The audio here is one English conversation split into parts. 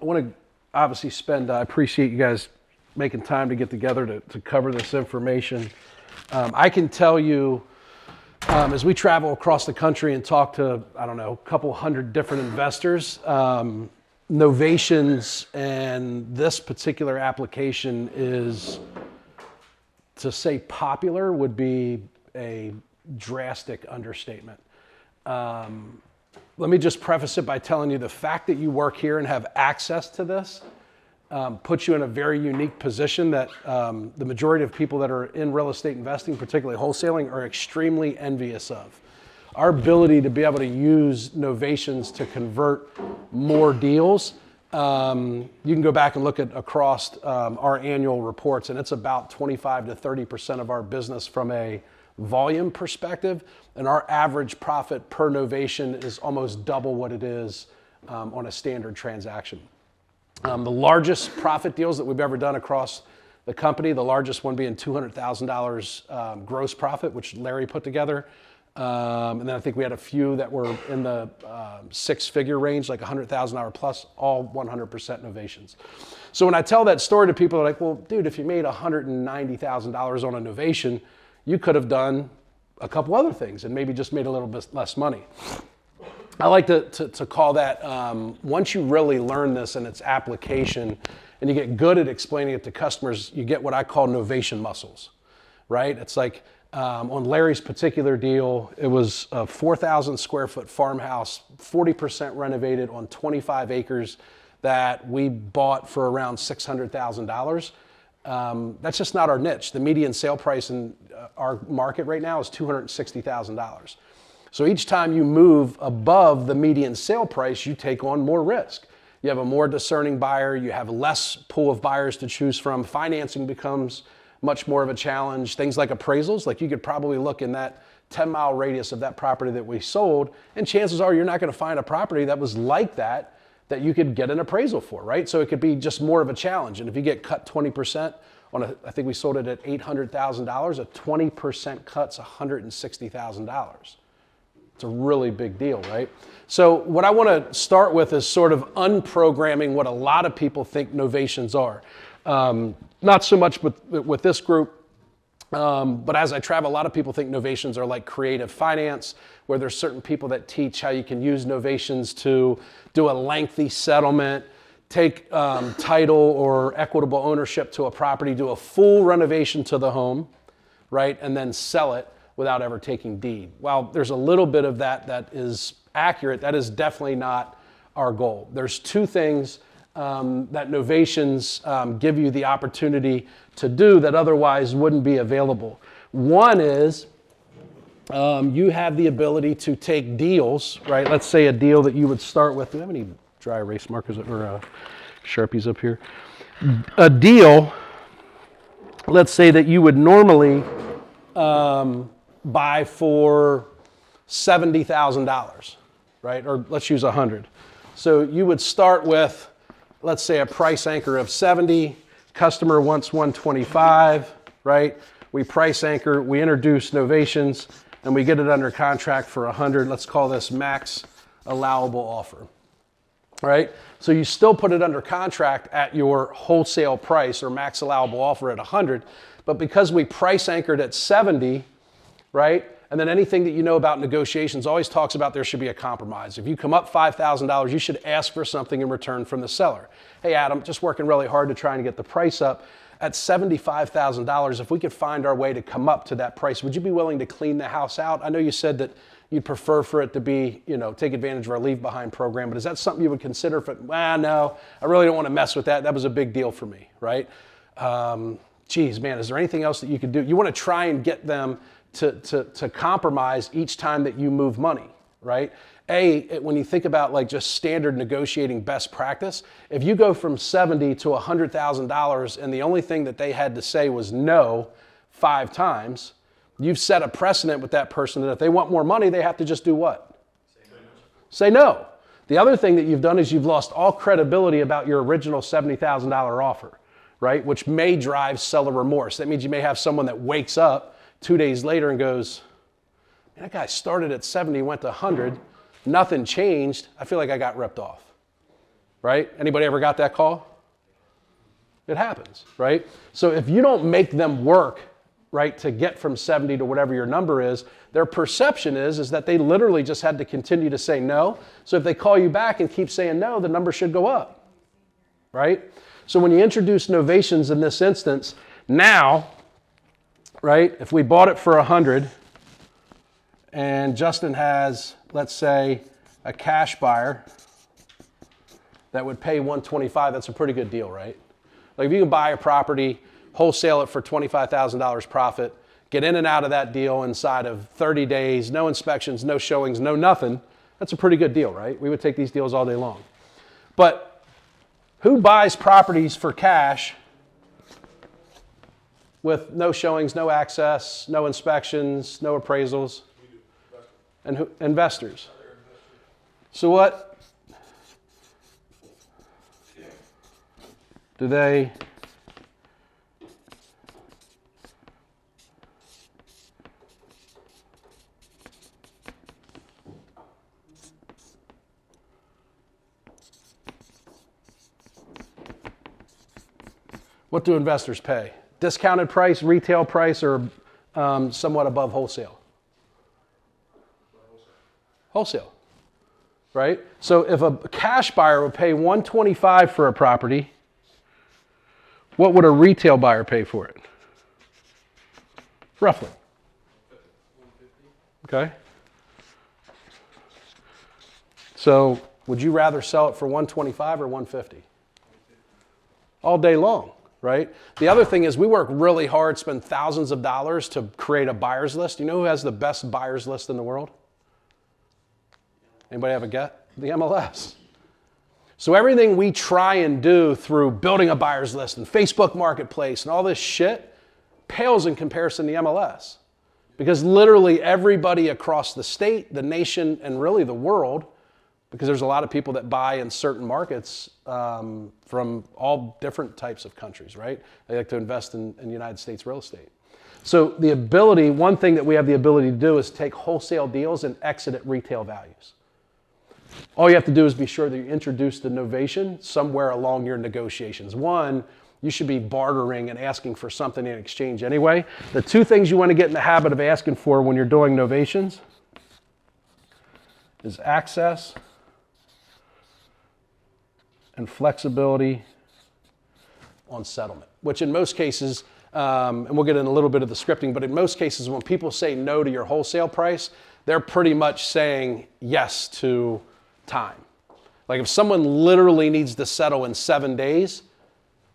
I want to obviously I appreciate you guys making time to get together to cover this information. I can tell you, as we travel across the country and talk to, I don't know, a couple hundred different investors, Novations and this particular application is, to say popular would be a drastic understatement. Let me just preface it by telling you the fact that you work here and have access to this puts you in a very unique position that the majority of people that are in real estate investing, particularly wholesaling, are extremely envious of. Our ability to be able to use Novations to convert more deals, you can go back and look at across our annual reports, and it's about 25 to 30% of our business from a volume perspective, and our average profit per Novation is almost double what it is on a standard transaction. The largest profit deals that we've ever done across the company, the largest one being $200,000 gross profit, which Larry put together. And then I think we had a few that were in the six-figure range, like $100,000 plus, all 100% Novations. So when I tell that story to people, they're like, well, dude, if you made $190,000 on a Novation, you could have done a couple other things and maybe just made a little bit less money. I like to call that, once you really learn this and its application and you get good at explaining it to customers, you get what I call Novation muscles, right? It's like on Larry's particular deal, it was a 4,000 square foot farmhouse, 40% renovated on 25 acres that we bought for around $600,000. That's just not our niche. The median sale price in our market right now is $260,000. So each time you move above the median sale price, you take on more risk. You have a more discerning buyer, you have less pool of buyers to choose from. Financing becomes much more of a challenge. Things like appraisals, like you could probably look in that 10-mile radius of that property that we sold, and chances are you're not going to find a property that was like that you could get an appraisal for, right? So it could be just more of a challenge. And if you get cut 20% on I think we sold it at $800,000, a 20% cut's $160,000. It's a really big deal, right? So what I want to start with is sort of unprogramming what a lot of people think Novations are. Not so much with this group, but as I travel, a lot of people think Novations are like creative finance, where there's certain people that teach how you can use Novations to do a lengthy settlement, take title or equitable ownership to a property, do a full renovation to the home, right, and then sell it without ever taking deed. While there's a little bit of that is accurate, that is definitely not our goal. There's two things that Novations give you the opportunity to do that otherwise wouldn't be available. One is you have the ability to take deals, right? Let's say a deal that you would start with. Do we have any dry erase markers or Sharpies up here? A deal, let's say that you would normally buy for $70,000, right? Or let's use 100. So you would start with, let's say, a price anchor of 70, customer wants 125, right? We price anchor, we introduce Novations, and we get it under contract for 100. Let's call this max allowable offer, right? So you still put it under contract at your wholesale price or max allowable offer at 100, but because we price anchored at 70, right? And then anything that you know about negotiations always talks about there should be a compromise. If you come up $5,000, you should ask for something in return from the seller. Hey, Adam, just working really hard to try and get the price up. At $75,000, if we could find our way to come up to that price, would you be willing to clean the house out? I know you said that you'd prefer for it to be, take advantage of our leave behind program, but is that something you would consider? No, I really don't want to mess with that. That was a big deal for me, right? Geez, man, is there anything else that you could do? You want to try and get them to compromise each time that you move money, right? When you think about like just standard negotiating best practice, if you go from 70 to $100,000 and the only thing that they had to say was no 5 times, you've set a precedent with that person that if they want more money, they have to just do what? Say no. The other thing that you've done is you've lost all credibility about your original $70,000 offer, right? Which may drive seller remorse. That means you may have someone that wakes up 2 days later and goes, man, that guy started at 70, went to 100, nothing changed. I feel like I got ripped off, right? Anybody ever got that call? It happens, right? So if you don't make them work, right, to get from 70 to whatever your number is, their perception is that they literally just had to continue to say no. So if they call you back and keep saying no, the number should go up, right? So when you introduce novations in this instance, now, right, if we bought it for 100 and Justin has, let's say, a cash buyer that would pay 125, that's a pretty good deal, right? Like if you can buy a property, wholesale it for $25,000 profit, get in and out of that deal inside of 30 days, no inspections, no showings, no nothing, that's a pretty good deal, right? We would take these deals all day long. But who buys properties for cash with no showings, no access, no inspections, no appraisals? And who? Investors. So what do they what do investors pay? Discounted price, retail price, or somewhat above wholesale? Wholesale, right? So if a cash buyer would pay $125 for a property, what would a retail buyer pay for it? Roughly. Okay. So would you rather sell it for $125 or $150? All day long, right? The other thing is we work really hard, spend thousands of dollars to create a buyer's list. You know who has the best buyer's list in the world? Anybody have a get? The MLS. So everything we try and do through building a buyer's list and Facebook Marketplace and all this shit pales in comparison to the MLS. Because literally everybody across the state, the nation, and really the world, because there's a lot of people that buy in certain markets from all different types of countries, right? They like to invest in United States real estate. So the ability, one thing that we have the ability to do is take wholesale deals and exit at retail values. All you have to do is be sure that you introduce the novation somewhere along your negotiations. One, you should be bartering and asking for something in exchange anyway. The two things you want to get in the habit of asking for when you're doing novations is access and flexibility on settlement, which in most cases, and we'll get in a little bit of the scripting, but in most cases when people say no to your wholesale price, they're pretty much saying yes to time. Like if someone literally needs to settle in 7 days,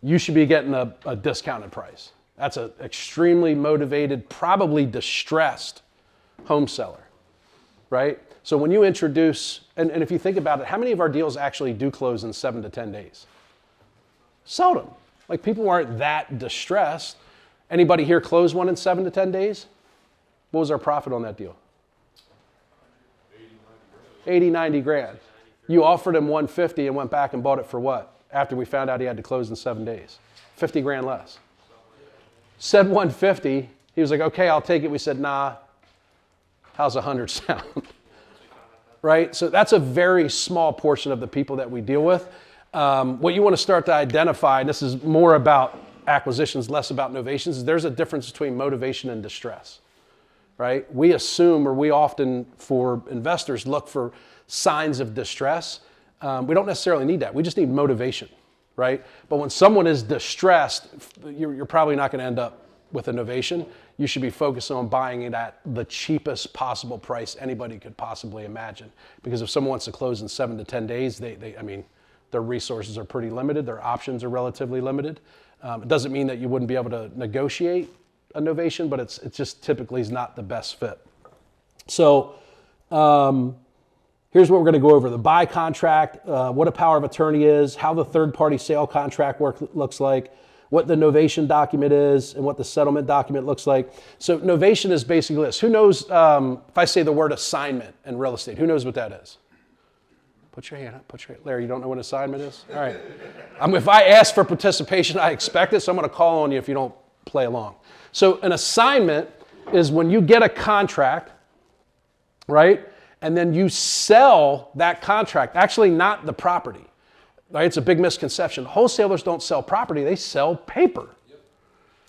you should be getting a discounted price. That's an extremely motivated, probably distressed home seller, right? So when you introduce, and if you think about it, how many of our deals actually do close in 7 to 10 days? Seldom. Like people aren't that distressed. Anybody here close one in 7 to 10 days? What was our profit on that deal? 80, 90 grand. You offered him 150 and went back and bought it for what? After we found out he had to close in 7 days. 50 grand less. Said 150. He was like, okay, I'll take it. We said, nah. How's 100 sound? Right? So that's a very small portion of the people that we deal with. What you want to start to identify, and this is more about acquisitions, less about novations, is there's a difference between motivation and distress. Right? We assume, or we often, for investors, look for signs of distress. We don't necessarily need that. We just need motivation, right? But when someone is distressed, you're probably not going to end up with a novation. You should be focused on buying it at the cheapest possible price anybody could possibly imagine. Because if someone wants to close in 7 to 10 days, I mean, their resources are pretty limited. Their options are relatively limited. It doesn't mean that you wouldn't be able to negotiate a novation, but it just typically is not the best fit. So here's what we're going to go over. The buy contract, what a power of attorney is, how the third-party sale contract looks like, what the novation document is, and what the settlement document looks like. So novation is basically this. Who knows, if I say the word assignment in real estate, who knows what that is? Put your hand up. Larry, you don't know what an assignment is? All right. If I ask for participation, I expect it, so I'm going to call on you if you don't play along. So an assignment is when you get a contract, right? And then you sell that contract, actually not the property. Right? It's a big misconception. Wholesalers don't sell property, they sell paper.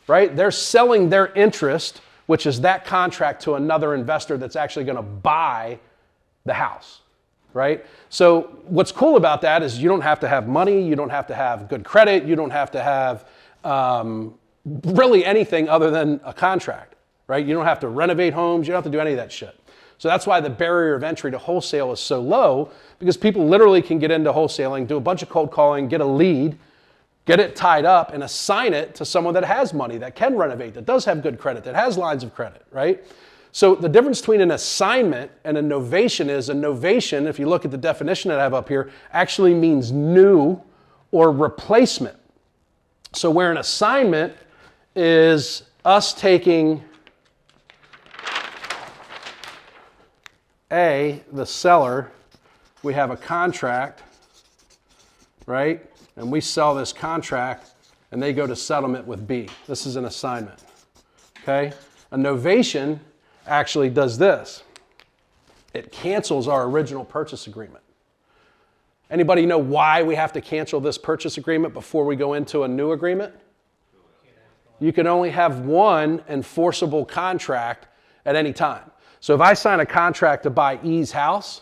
Right? They're selling their interest, which is that contract, to another investor that's actually going to buy the house. Right? So what's cool about that is you don't have to have money, you don't have to have good credit, you don't have to have really anything other than a contract. Right? You don't have to renovate homes, you don't have to do any of that shit. So that's why the barrier of entry to wholesale is so low, because people literally can get into wholesaling, do a bunch of cold calling, get a lead, get it tied up, and assign it to someone that has money, that can renovate, that does have good credit, that has lines of credit, right? So the difference between an assignment and a novation is a novation, if you look at the definition that I have up here, actually means new or replacement. So where an assignment is us taking the seller, we have a contract, right? And we sell this contract and they go to settlement with B. This is an assignment, okay? A novation actually does this. It cancels our original purchase agreement. Anybody know why we have to cancel this purchase agreement before we go into a new agreement? You can only have one enforceable contract at any time. So if I sign a contract to buy E's house,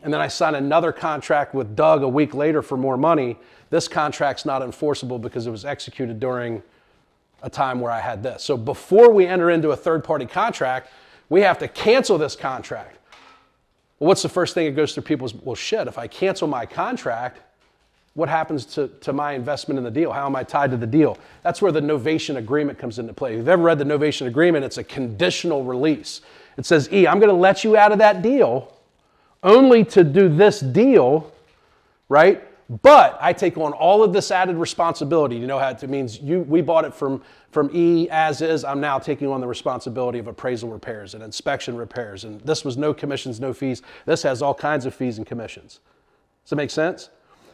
and then I sign another contract with Doug a week later for more money, this contract's not enforceable because it was executed during a time where I had this. So before we enter into a third-party contract, we have to cancel this contract. Well, what's the first thing that goes through people's, well, shit, if I cancel my contract, what happens to my investment in the deal? How am I tied to the deal? That's where the novation agreement comes into play. If you've ever read the novation agreement, it's a conditional release. It says, E, I'm going to let you out of that deal only to do this deal, right? But I take on all of this added responsibility. You know how it means we bought it from E as is. I'm now taking on the responsibility of appraisal repairs and inspection repairs. And this was no commissions, no fees. This has all kinds of fees and commissions. Does that make sense?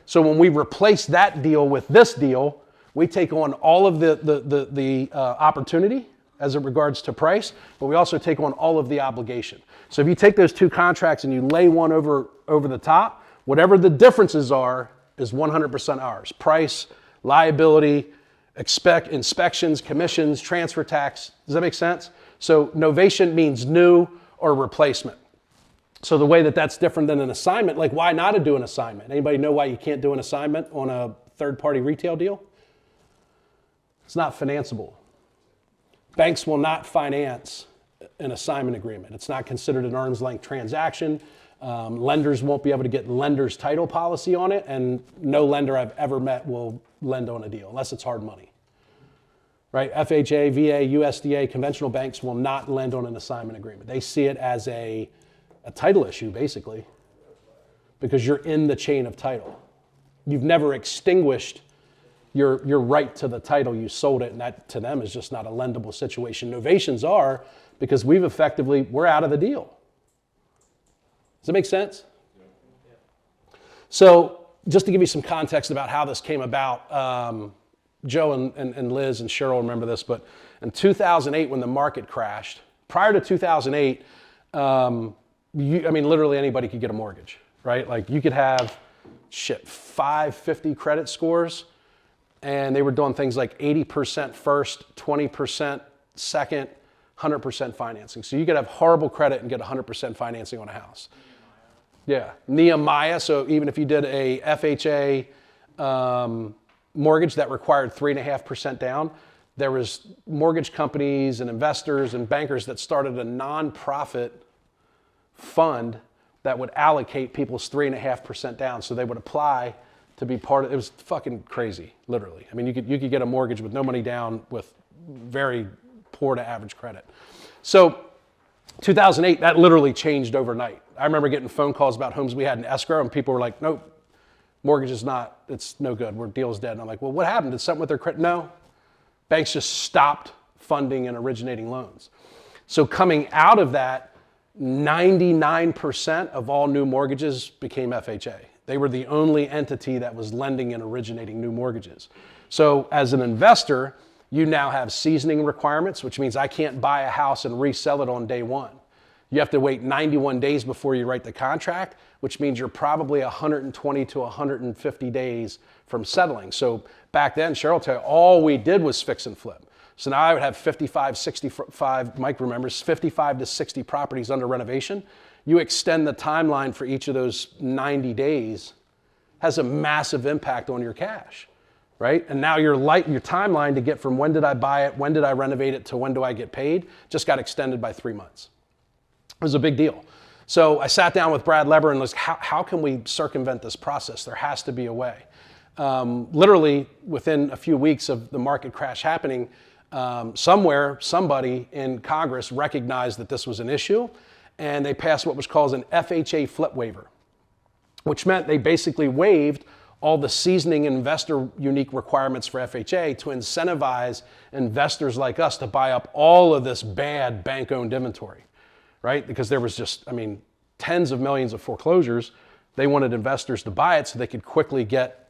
So when we replace that deal with this deal, we take on all of the opportunity as it regards to price, but we also take on all of the obligation. So if you take those two contracts and you lay one over the top, whatever the differences are is 100% ours. Price, liability, inspections, commissions, transfer tax. Does that make sense? So novation means new or replacement. So the way that that's different than an assignment, like why not do an assignment? Anybody know why you can't do an assignment on a third-party retail deal? It's not financeable. Banks will not finance an assignment agreement. It's not considered an arm's length transaction. Lenders won't be able to get lender's title policy on it, and no lender I've ever met will lend on a deal unless it's hard money. Right? FHA, VA, USDA, conventional banks will not lend on an assignment agreement. They see it as a title issue, basically, because you're in the chain of title. You've never extinguished your right to the title. You sold it, and that to them is just not a lendable situation. Novations are, because we're out of the deal. Does that make sense? So just to give you some context about how this came about, Joe and Liz and Cheryl remember this, but in 2008 when the market crashed, prior to 2008, literally anybody could get a mortgage, right? Like you could have 550 credit scores, and they were doing things like 80% first, 20% second, 100% financing. So you could have horrible credit and get 100% financing on a house. Yeah, Nehemiah. So even if you did a FHA mortgage that required 3.5% down, there was mortgage companies and investors and bankers that started a nonprofit fund that would allocate people's 3.5% down. So they would apply to be part of it. Was fucking crazy, literally. I mean, you could get a mortgage with no money down with very poor to average credit. So 2008, that literally changed overnight. I remember getting phone calls about homes we had in escrow, and people were like, nope, mortgage is not, it's no good. Deal's dead. And I'm like, well, what happened? Did something with their credit? No. Banks just stopped funding and originating loans. So coming out of that, 99% of all new mortgages became FHA. They were the only entity that was lending and originating new mortgages. So as an investor, you now have seasoning requirements, which means I can't buy a house and resell it on day one. You have to wait 91 days before you write the contract, which means you're probably 120 to 150 days from settling. So back then, Cheryl will tell you, all we did was fix and flip. So now I would have Mike remembers, 55 to 60 properties under renovation. You extend the timeline for each of those 90 days, has a massive impact on your cash, right? And now your timeline to get from when did I buy it, when did I renovate it, to when do I get paid, just got extended by 3 months. It was a big deal. So I sat down with Brad Leber and was, how can we circumvent this process? There has to be a way. Literally within a few weeks of the market crash happening, somebody in Congress recognized that this was an issue, and they passed what was called an FHA flip waiver, which meant they basically waived all the seasoning investor unique requirements for FHA to incentivize investors like us to buy up all of this bad bank-owned inventory, right? Because there was just, tens of millions of foreclosures. They wanted investors to buy it so they could quickly get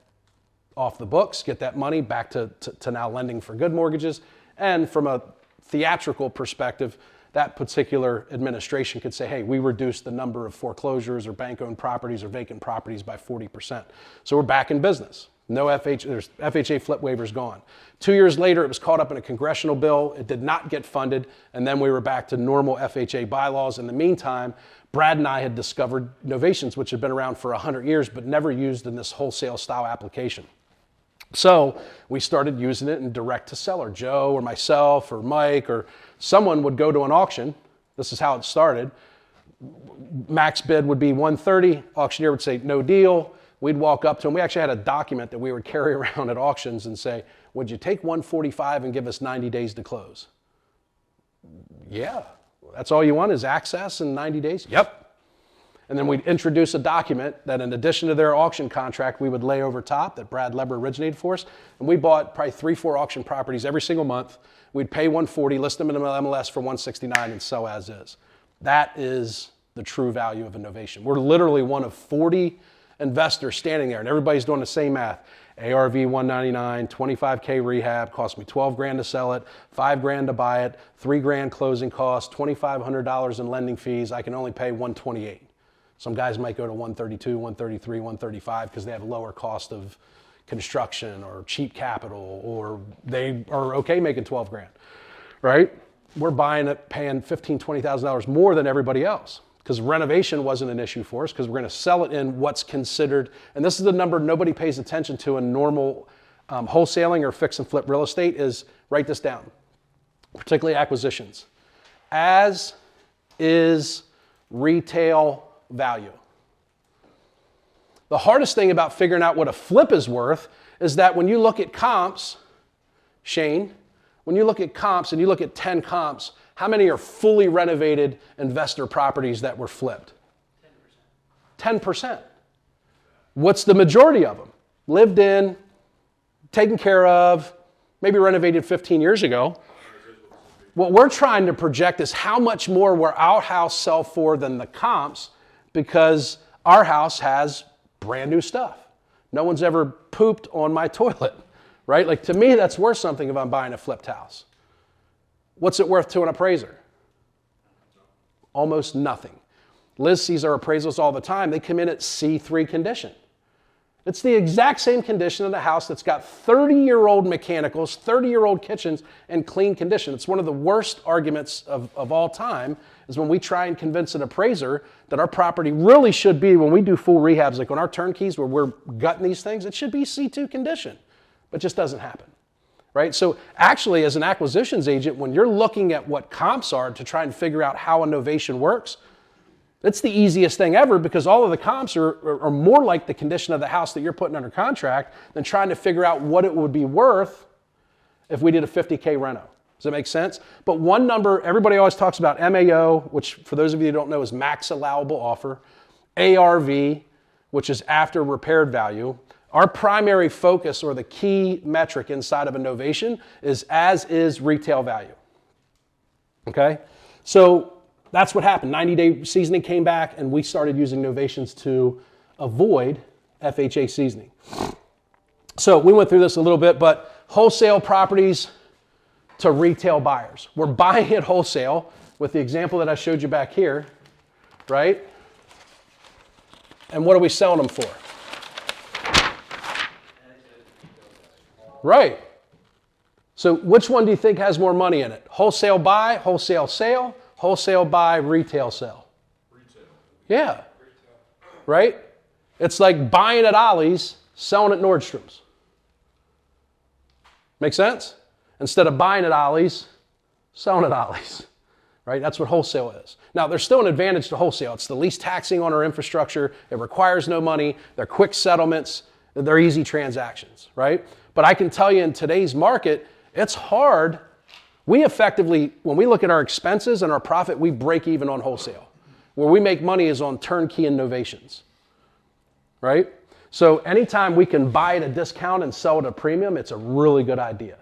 off the books, get that money back to now lending for good mortgages. And from a theatrical perspective, that particular administration could say, hey, we reduced the number of foreclosures or bank-owned properties or vacant properties by 40%. So we're back in business. There's FHA flip waivers gone. 2 years later, it was caught up in a congressional bill. It did not get funded, and then we were back to normal FHA bylaws. In the meantime, Brad and I had discovered Novations, which had been around for 100 years, but never used in this wholesale style application. So we started using it in direct to seller. Joe or myself or Mike or someone would go to an auction. This is how it started. Max bid would be 130. Auctioneer would say, no deal. We'd walk up to him. We actually had a document that we would carry around at auctions and say, would you take 145 and give us 90 days to close? Yeah. That's all you want is access in 90 days? Yep. And then we'd introduce a document that in addition to their auction contract, we would lay over top that Brad Leber originated for us. And we bought probably 3-4 auction properties every single month. We'd pay 140, list them in MLS for 169 and sell as is. That is the true value of a Novation. We're literally one of 40 investors standing there and everybody's doing the same math. ARV 199, 25K rehab, cost me 12 grand to sell it, 5 grand to buy it, 3 grand closing costs, $2,500 in lending fees. I can only pay 128. Some guys might go to 132, 133, 135 because they have a lower cost of construction or cheap capital, or they are okay making 12 grand, right? We're buying it, paying $15,000, $20,000 more than everybody else because renovation wasn't an issue for us because we're going to sell it in what's considered, and this is the number nobody pays attention to in normal wholesaling or fix and flip real estate is, write this down, particularly acquisitions, as is retail value. The hardest thing about figuring out what a flip is worth is that when you look at comps, Shane, when you look at comps and you look at 10 comps, how many are fully renovated investor properties that were flipped? 10%. 10%. What's the majority of them? Lived in, taken care of, maybe renovated 15 years ago. What we're trying to project is how much more will our house sell for than the comps, because our house has brand new stuff. No one's ever pooped on my toilet, right? Like, to me, that's worth something if I'm buying a flipped house. What's it worth to an appraiser? Almost nothing. Liz sees our appraisals all the time. They come in at C3 condition. It's the exact same condition of the house that's got 30-year-old mechanicals, 30-year-old kitchens, and clean condition. It's one of the worst arguments of all time is when we try and convince an appraiser that our property really should be, when we do full rehabs, like on our turnkeys where we're gutting these things, it should be C2 condition, but it just doesn't happen, right? So actually, as an acquisitions agent, when you're looking at what comps are to try and figure out how a Novation works, it's the easiest thing ever because all of the comps are more like the condition of the house that you're putting under contract than trying to figure out what it would be worth if we did a 50K reno. Does that make sense? But one number, everybody always talks about MAO, which for those of you who don't know is max allowable offer, ARV, which is after repaired value. Our primary focus or the key metric inside of a Novation is as is retail value. Okay? So that's what happened. 90-day seasoning came back, and we started using Novations to avoid FHA seasoning. So we went through this a little bit, but wholesale properties to retail buyers. We're buying it wholesale. with the example that I showed you back here, right? And what are we selling them for? Right. So which one do you think has more money in it? Wholesale buy, wholesale sale, wholesale buy, retail sell? Retail. Yeah. Retail. Right? It's like buying at Ollie's, selling at Nordstrom's. Make sense? Instead of buying at Ollie's, selling at Ollie's. Right? That's what wholesale is. Now, there's still an advantage to wholesale. It's the least taxing on our infrastructure. It requires no money. They're quick settlements. They're easy transactions, right? But I can tell you in today's market, it's hard. We effectively, when we look at our expenses and our profit, we break even on wholesale. Where we make money is on turnkey and novations, right? So anytime we can buy at a discount and sell at a premium, it's a really good idea.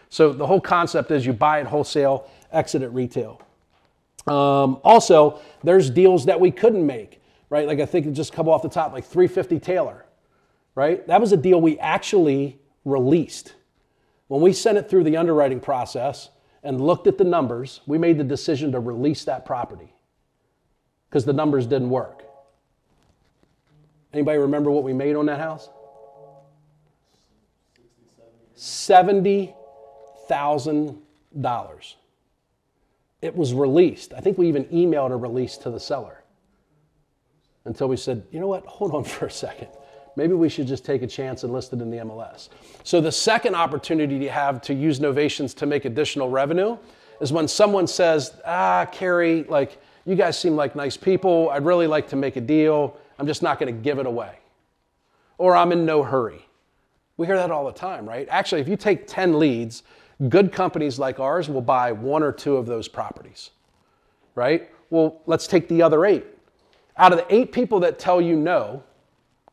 So the whole concept is you buy at wholesale, exit at retail. Also, there's deals that we couldn't make, right? Like I think just come off the top, like 350 Taylor, right? That was a deal we actually released. When we sent it through the underwriting process and looked at the numbers, we made the decision to release that property because the numbers didn't work. Anybody remember what we made on that house? $70,000. It was released. I think we even emailed a release to the seller until we said, you know what, hold on for a second. Maybe we should just take a chance and list it in the MLS. So the second opportunity you have to use novations to make additional revenue is when someone says, Carrie, like, you guys seem like nice people. I'd really like to make a deal. I'm just not going to give it away. Or I'm in no hurry. We hear that all the time, right? Actually, if you take 10 leads, good companies like ours will buy 1 or 2 of those properties, right? Well, let's take the other 8. Out of the 8 people that tell you no,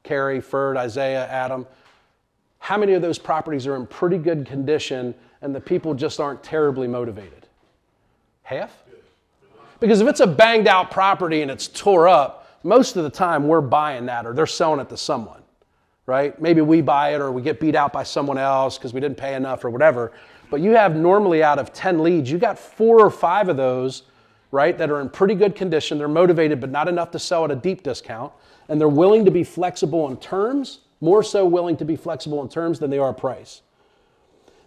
Carrie, Ferd, Isaiah, Adam, how many of those properties are in pretty good condition and the people just aren't terribly motivated? Half? Because if it's a banged out property and it's tore up, most of the time we're buying that or they're selling it to someone, right? Maybe we buy it or we get beat out by someone else because we didn't pay enough or whatever. But you have normally out of 10 leads, you got 4 or 5 of those, right, that are in pretty good condition. They're motivated, but not enough to sell at a deep discount. And they're willing to be flexible in terms, more so willing to be flexible in terms than they are price.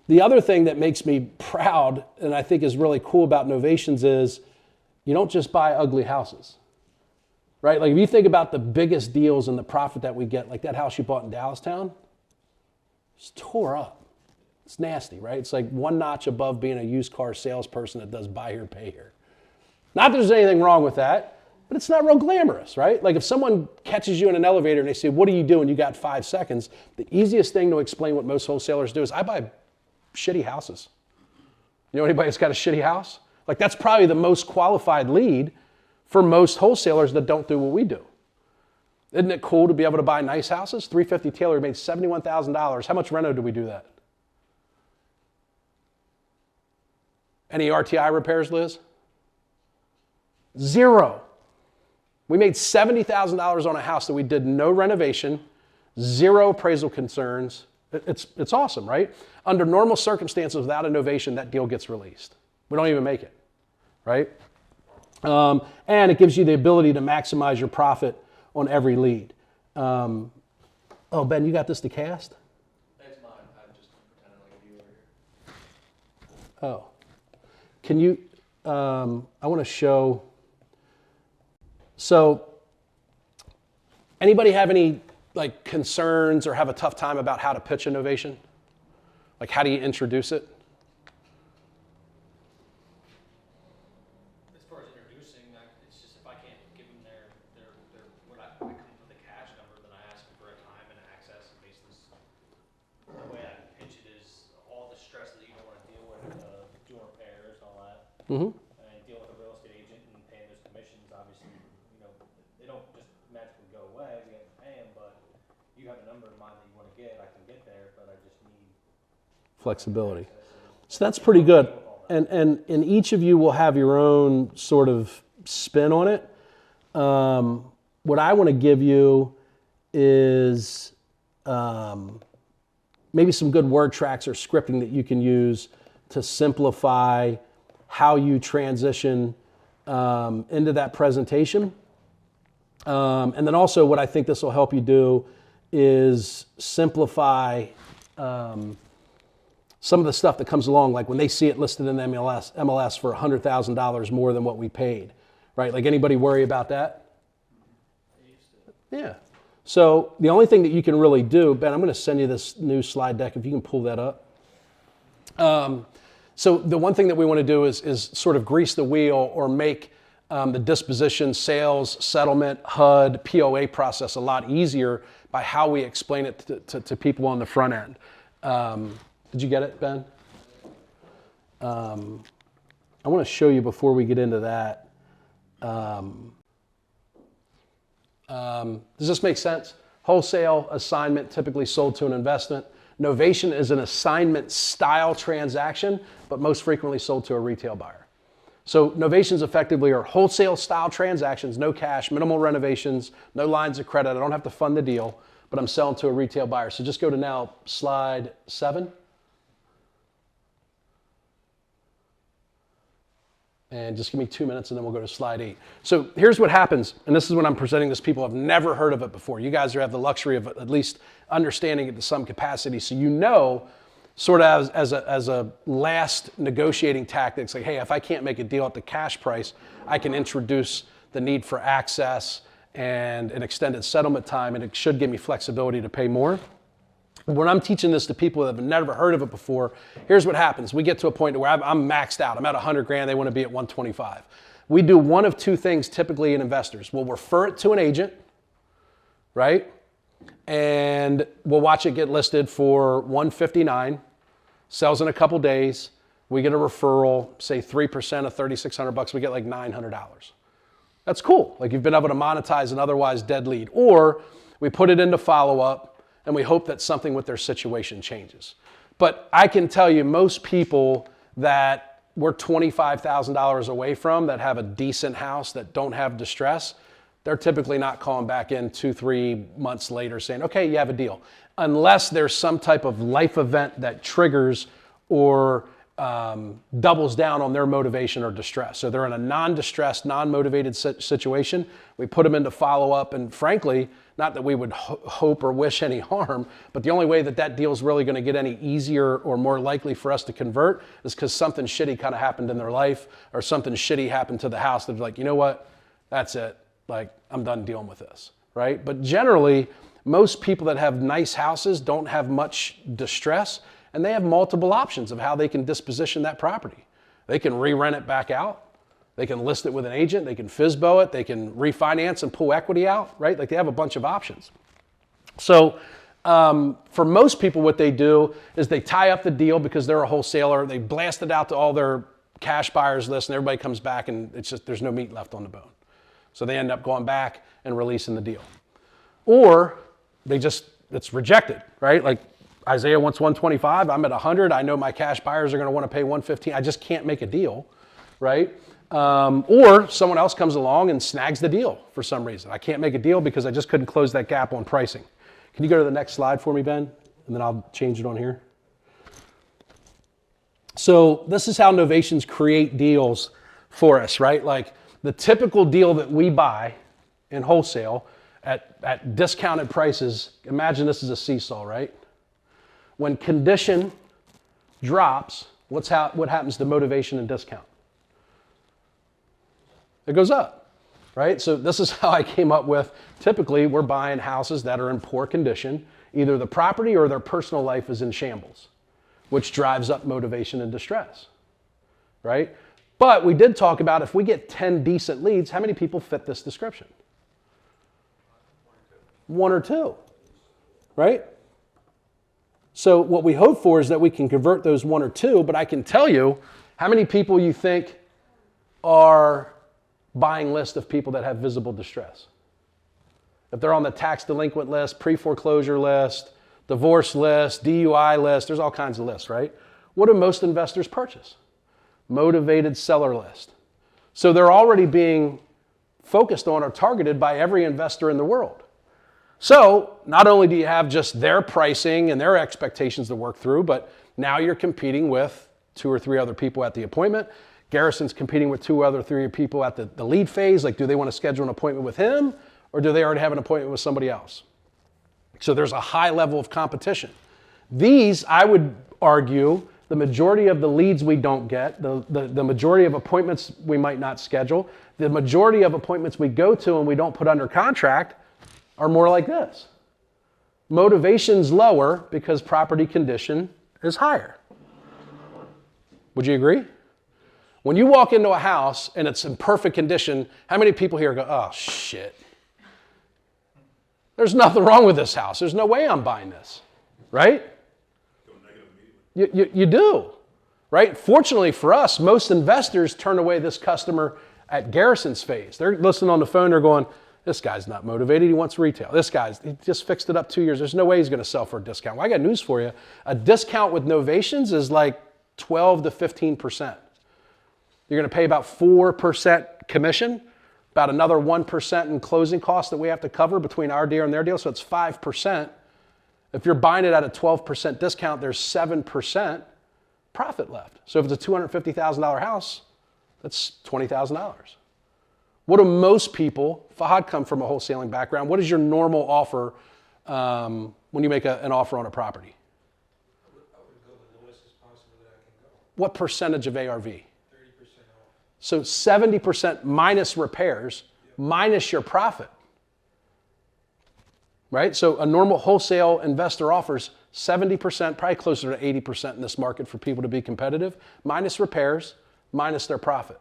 The other thing that makes me proud and I think is really cool about Novations is you don't just buy ugly houses, right? Like if you think about the biggest deals and the profit that we get, like that house you bought in Dallastown, it's tore up. It's nasty, right? It's like one notch above being a used car salesperson that does buy here, pay here. Not that there's anything wrong with that, but it's not real glamorous, right? Like if someone catches you in an elevator and they say, what are you doing? You got 5 seconds. The easiest thing to explain what most wholesalers do is I buy shitty houses. You know anybody that's got a shitty house? Like that's probably the most qualified lead for most wholesalers that don't do what we do. Isn't it cool to be able to buy nice houses? 350 Taylor made $71,000. How much reno do we do that? Any RTI repairs, Liz? 0. We made $70,000 on a house that we did no renovation, 0 appraisal concerns. It's awesome, right? Under normal circumstances, without a novation, that deal gets released. We don't even make it, right? And it gives you the ability to maximize your profit on every lead. Oh, Ben, you got this to cast? That's mine. I'm just pretending like a viewer here. Oh. Can you, I want to show, so anybody have any like concerns or have a tough time about how to pitch a novation? Like how do you introduce it? As far as introducing, it's just if I can't give them their what I come up with a cash number, then I ask them for a time and access. And basically, the way I pitch it is all the stress that you don't want to deal with, doing repairs and all that. Mm-hmm. And deal with a real estate agent and paying those commissions. Obviously, you know, they don't just magically go away. We have to pay them, but you have a number in mind that you want to get. I can get there, but I just need Flexibility. So that's pretty good. And each of you will have your own sort of spin on it. What I want to give you is maybe some good word tracks or scripting that you can use to simplify how you transition into that presentation. And then also what I think this will help you do is simplify some of the stuff that comes along, like when they see it listed in the MLS for $100,000 more than what we paid, right? Like anybody worry about that? Yeah. So the only thing that you can really do, Ben, I'm going to send you this new slide deck if you can pull that up. So the one thing that we want to do is sort of grease the wheel or make the disposition, sales, settlement, HUD, POA process a lot easier by how we explain it to people on the front end. Did you get it, Ben? I want to show you before we get into that. Does this make sense? Wholesale assignment typically sold to an investment. Novation is an assignment style transaction, but most frequently sold to a retail buyer. So novations effectively are wholesale style transactions, no cash, minimal renovations, no lines of credit. I don't have to fund the deal, but I'm selling to a retail buyer. So just go to now slide 7. And just give me 2 minutes and then we'll go to slide 8. So here's what happens, and this is when I'm presenting this. People have never heard of it before. You guys have the luxury of at least understanding it to some capacity, so you know sort of as a last negotiating tactic. It's like, hey, if I can't make a deal at the cash price, I can introduce the need for access and an extended settlement time, and it should give me flexibility to pay more. When I'm teaching this to people that have never heard of it before, here's what happens. We get to a point where I'm maxed out. I'm at 100 grand. They want to be at 125. We do one of two things typically in investors. We'll refer it to an agent, right? And we'll watch it get listed for 159, sells in a couple days. We get a referral, say 3% of $3,600. We get like $900. That's cool. Like you've been able to monetize an otherwise dead lead. Or we put it into follow-up, and we hope that something with their situation changes. But I can tell you most people that we're $25,000 away from that have a decent house that don't have distress, they're typically not calling back in 2-3 months later saying, okay, you have a deal. Unless there's some type of life event that triggers or doubles down on their motivation or distress. So they're in a non-distressed, non-motivated situation. We put them into follow-up, and frankly, not that we would hope or wish any harm, but the only way that that deal is really going to get any easier or more likely for us to convert is because something shitty kind of happened in their life or something shitty happened to the house. They're like, you know what? That's it. Like, I'm done dealing with this, right? But generally, most people that have nice houses don't have much distress, and they have multiple options of how they can disposition that property. They can re-rent it back out. They can list it with an agent. They can FSBO it. They can refinance and pull equity out, right? Like they have a bunch of options. So for most people, what they do is they tie up the deal because they're a wholesaler. They blast it out to all their cash buyers list, and everybody comes back, and it's just there's no meat left on the bone. So they end up going back and releasing the deal. Or it's rejected, right? Like Isaiah wants 125. I'm at 100. I know my cash buyers are going to want to pay 115. I just can't make a deal, right? Or someone else comes along and snags the deal for some reason. I can't make a deal because I just couldn't close that gap on pricing. Can you go to the next slide for me, Ben? And then I'll change it on here. So this is how novations create deals for us, right? Like the typical deal that we buy in wholesale at discounted prices, imagine this is a seesaw, right? When condition drops, what happens to motivation and discount? It goes up, right? So this is how I came up with, typically we're buying houses that are in poor condition. Either the property or their personal life is in shambles, which drives up motivation and distress, right? But we did talk about if we get 10 decent leads, how many people fit this description? 1 or 2, right? So what we hope for is that we can convert those 1 or 2, but I can tell you how many people you think are buying list of people that have visible distress. If they're on the tax delinquent list, pre-foreclosure list, divorce list, DUI list, there's all kinds of lists, right? What do most investors purchase? Motivated seller list. So they're already being focused on or targeted by every investor in the world. So not only do you have just their pricing and their expectations to work through, but now you're competing with 2 or 3 other people at the appointment. Garrison's competing with 2 other 3 people at the lead phase. Like, do they want to schedule an appointment with him, or do they already have an appointment with somebody else? So there's a high level of competition. These, I would argue, the majority of the leads we don't get, the majority of appointments we might not schedule, the majority of appointments we go to and we don't put under contract are more like this. Motivation's lower because property condition is higher. Would you agree? When you walk into a house and it's in perfect condition, how many people here go, oh shit, there's nothing wrong with this house. There's no way I'm buying this, right? You do, right? Fortunately for us, most investors turn away this customer at Garrison's phase. They're listening on the phone, they're going, this guy's not motivated, he wants retail. He just fixed it up 2 years. There's no way he's gonna sell for a discount. Well, I got news for you. A discount with novations is like 12 to 15%. You're gonna pay about 4% commission, about another 1% in closing costs that we have to cover between our deal and their deal, so it's 5%. If you're buying it at a 12% discount, there's 7% profit left. So if it's a $250,000 house, that's $20,000. What do most people, Fahad come from a wholesaling background, what is your normal offer when you make an offer on a property? I would go the lowest as possible that I can go. What percentage of ARV? 30% off. So 70% minus repairs, minus your profit. Right? So a normal wholesale investor offers 70%, probably closer to 80% in this market for people to be competitive, minus repairs, minus their profit.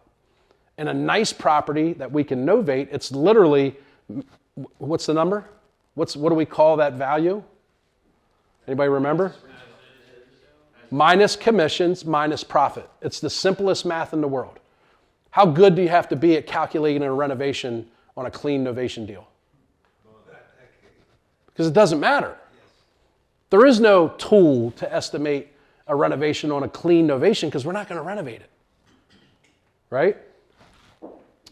And a nice property that we can novate, it's literally, what's the number? What do we call that value? Anybody remember? Minus commissions, minus profit. It's the simplest math in the world. How good do you have to be at calculating a renovation on a clean novation deal? Because it doesn't matter. There is no tool to estimate a renovation on a clean novation because we're not going to renovate it. Right?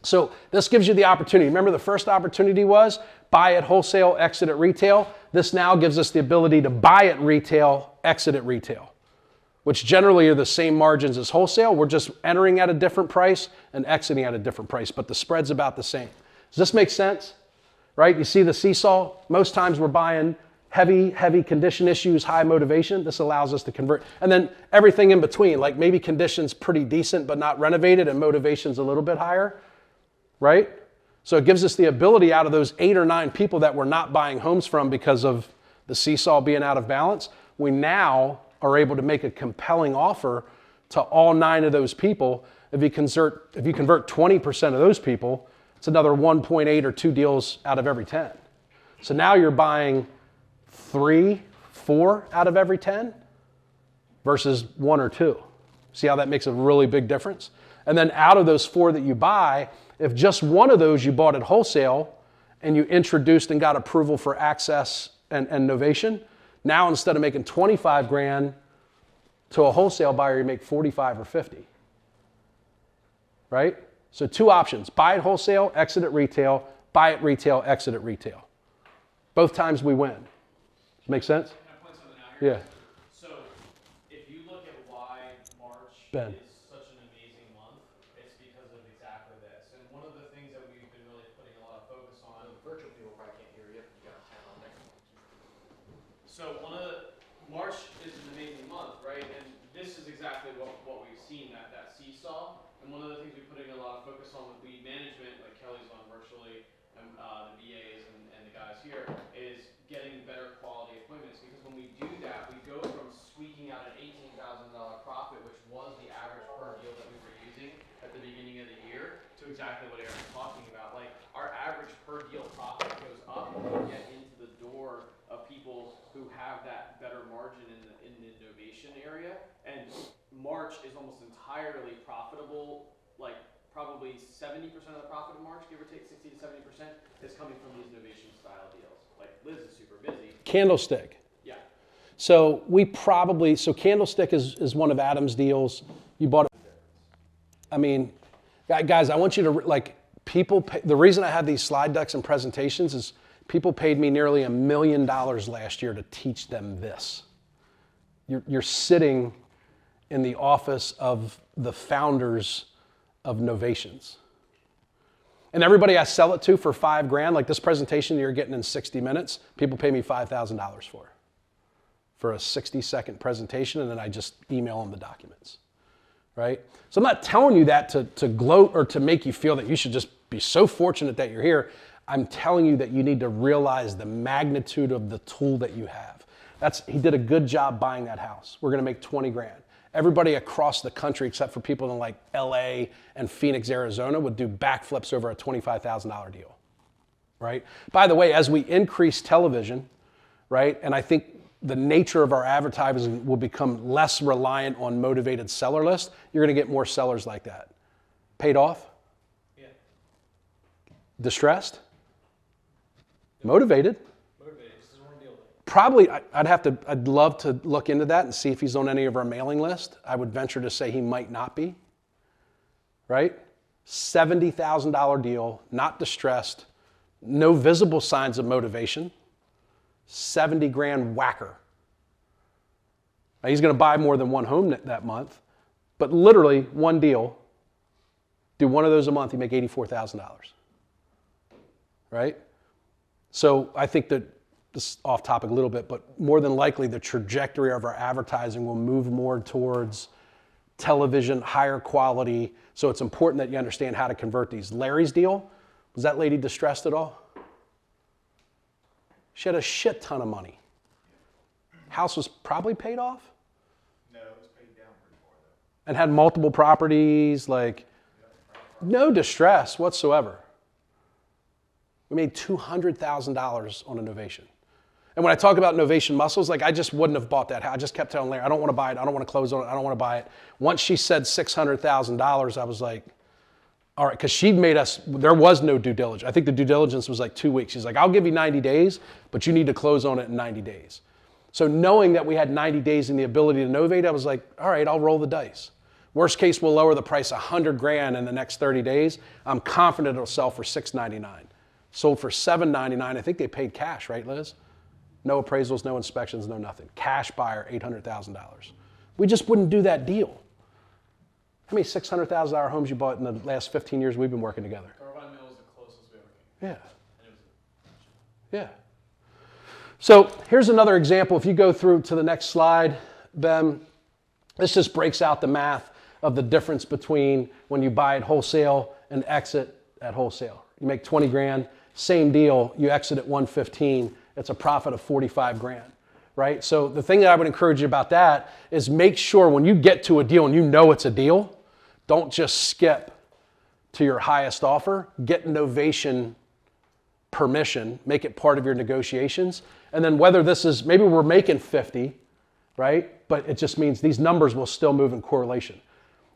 So this gives you the opportunity. Remember the first opportunity was buy at wholesale, exit at retail. This now gives us the ability to buy at retail, exit at retail, which generally are the same margins as wholesale. We're just entering at a different price and exiting at a different price, but the spread's about the same. Does this make sense? Right? You see the seesaw? Most times we're buying heavy condition issues, high motivation. This allows us to convert. And then everything in between, like maybe condition's pretty decent but not renovated and motivation's a little bit higher, right? So it gives us the ability out of those 8 or 9 people that we're not buying homes from because of the seesaw being out of balance, we now are able to make a compelling offer to all 9 of those people. If you convert 20% of those people, it's another 1.8 or 2 deals out of every 10. So now you're buying 3, 4 out of every 10 versus 1 or 2. See how that makes a really big difference? And then out of those 4 that you buy, if just one of those you bought at wholesale and you introduced and got approval for access and novation, now instead of making 25 grand to a wholesale buyer, you make 45 or 50. Right? So 2 options, buy at wholesale, exit at retail, buy at retail, exit at retail. Both times we win. Make sense? Can I point something out here? Yeah. So if you look at why March Ben. is such an amazing month, it's because of exactly this. And one of the things that we've been really putting a lot of focus on, Virtual people probably can't hear you. You got a pen on there. so March is an amazing month, right? And this is exactly what we've seen, that seesaw. And one of the things we're putting a lot of focus on with lead management, like Kelly's on virtually, and the VAs and the guys here, is getting better quality appointments. Because when we do that, we go from squeaking out an $18,000 profit, which was the average per deal that we were using at the beginning of the year, to exactly what Aaron's talking about. Like, our average per deal profit goes up when we get into the door of people who have that better margin in the innovation area. And March is almost entirely profitable, like probably 70% of the profit of March, give or take 60 to 70%, is coming from these innovation style deals. Like Liz is super busy. Candlestick. Yeah. So Candlestick is one of Adam's deals. You bought it. I mean, guys, I want you to, the reason I have these slide decks and presentations is people paid me nearly $1 million last year to teach them this. You're sitting in the office of the founders of novations. And everybody I sell it to for $5,000, like this presentation you're getting in 60 minutes, people pay me $5,000 for a 60-second presentation, and then I just email them the documents, right? So I'm not telling you that to gloat or to make you feel that you should just be so fortunate that you're here. I'm telling you that you need to realize the magnitude of the tool that you have. He did a good job buying that house. We're gonna make 20 grand. Everybody across the country, except for people in like LA and Phoenix, Arizona, would do backflips over a $25,000 deal, right? By the way, as we increase television, right, and I think the nature of our advertising will become less reliant on motivated seller lists, you're gonna get more sellers like that. Paid off? Yeah. Distressed? Motivated? Motivated, just doesn't want to deal with it. Probably, I'd love to look into that and see if he's on any of our mailing list. I would venture to say he might not be, right? $70,000 deal, not distressed, no visible signs of motivation, 70 grand whacker. Now he's gonna buy more than one home that month, but literally one deal, do one of those a month, you make $84,000, right? So I think that, this is off topic a little bit, but more than likely the trajectory of our advertising will move more towards television, higher quality. So it's important that you understand how to convert these. Larry's deal, was that lady distressed at all? She had a shit ton of money. House was probably paid off? No, it was paid down pretty far though. And had multiple properties, like no distress whatsoever. We made $200,000 on a Novation. And when I talk about Novation muscles, like I just wouldn't have bought that house. I just kept telling Larry, I don't want to buy it. I don't want to close on it. I don't want to buy it. Once she said $600,000, I was like, all right, because she'd made us, there was no due diligence. I think the due diligence was like 2 weeks. She's like, I'll give you 90 days, but you need to close on it in 90 days. So knowing that we had 90 days and the ability to novate, I was like, all right, I'll roll the dice. Worst case, we'll lower the price $100,000 in the next 30 days. I'm confident it'll sell for $699. Sold for $799. I think they paid cash, right, Liz? No appraisals, no inspections, no nothing. Cash buyer, $800,000. We just wouldn't do that deal. How many $600,000 homes you bought in the last 15 years we've been working together? Carbine Mill was the closest we ever came. Yeah. And it was Yeah. So here's another example. If you go through to the next slide, Ben, this just breaks out the math of the difference between when you buy at wholesale and exit at wholesale. You make 20 grand, same deal, you exit at 115, it's a profit of 45 grand, right? So the thing that I would encourage you about that is make sure when you get to a deal and you know it's a deal, don't just skip to your highest offer, get Novation permission, make it part of your negotiations. And then whether this is, maybe we're making 50, right? But it just means these numbers will still move in correlation.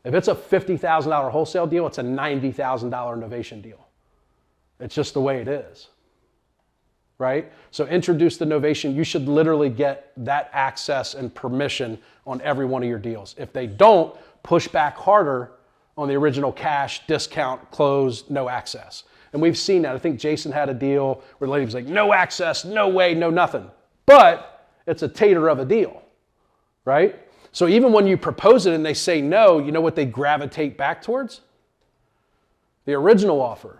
If it's a $50,000 wholesale deal, it's a $90,000 Novation deal. It's just the way it is, right? So introduce the Novation. You should literally get that access and permission on every one of your deals. If they don't, push back harder on the original cash, discount, close, no access. And we've seen that. I think Jason had a deal where the lady was like, no access, no way, no nothing. But it's a tater of a deal, right? So even when you propose it and they say no, you know what they gravitate back towards? The original offer,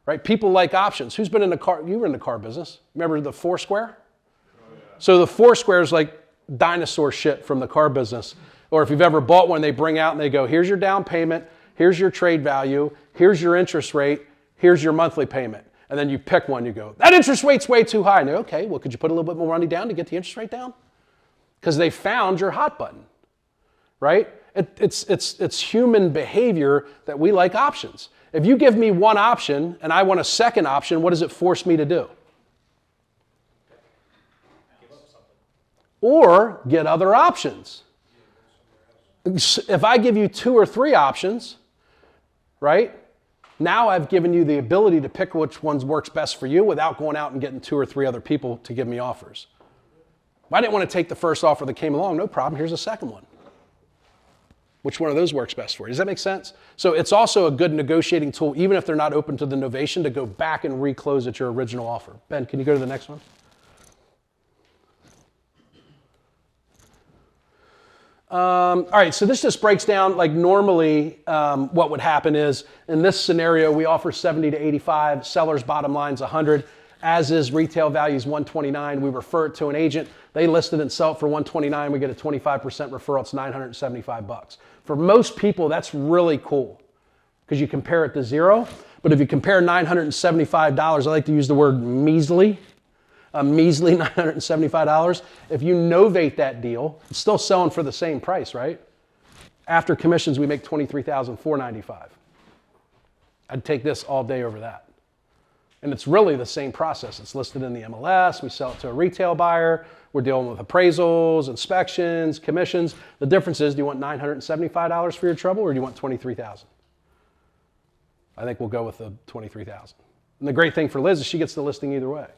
right? People like options. Who's been in the car? You were in the car business. Remember the Foursquare? Oh, yeah. So the Foursquare is like dinosaur shit from the car business. Or if you've ever bought one, they bring out and they go, here's your down payment, here's your trade value, here's your interest rate, here's your monthly payment. And then you pick one, you go, that interest rate's way too high. And they go, okay, well, could you put a little bit more money down to get the interest rate down? Because they found your hot button, right? It's human behavior that we like options. If you give me one option and I want a second option, what does it force me to do? Give up something. Or get other options. If I give you 2 or 3 options, right? Now I've given you the ability to pick which ones works best for you without going out and getting 2 or 3 other people to give me offers. If I didn't want to take the first offer that came along, no problem, here's a second one. Which one of those works best for you? Does that make sense? So it's also a good negotiating tool, even if they're not open to the Novation, to go back and reclose at your original offer. Ben, can you go to the next one? All right, so this just breaks down, like normally what would happen is, in this scenario, we offer 70 to 85, seller's bottom line's 100, as is retail value's 129. We refer it to an agent. They list it and sell it for 129. We get a 25% referral. It's $975. For most people, that's really cool because you compare it to zero. But if you compare $975, I like to use the word measly, a measly $975. If you novate that deal, it's still selling for the same price, right? After commissions, we make $23,495. I'd take this all day over that. And it's really the same process. It's listed in the MLS. We sell it to a retail buyer. We're dealing with appraisals, inspections, commissions. The difference is, do you want $975 for your trouble or do you want $23,000? I think we'll go with the $23,000. And the great thing for Liz is she gets the listing either way.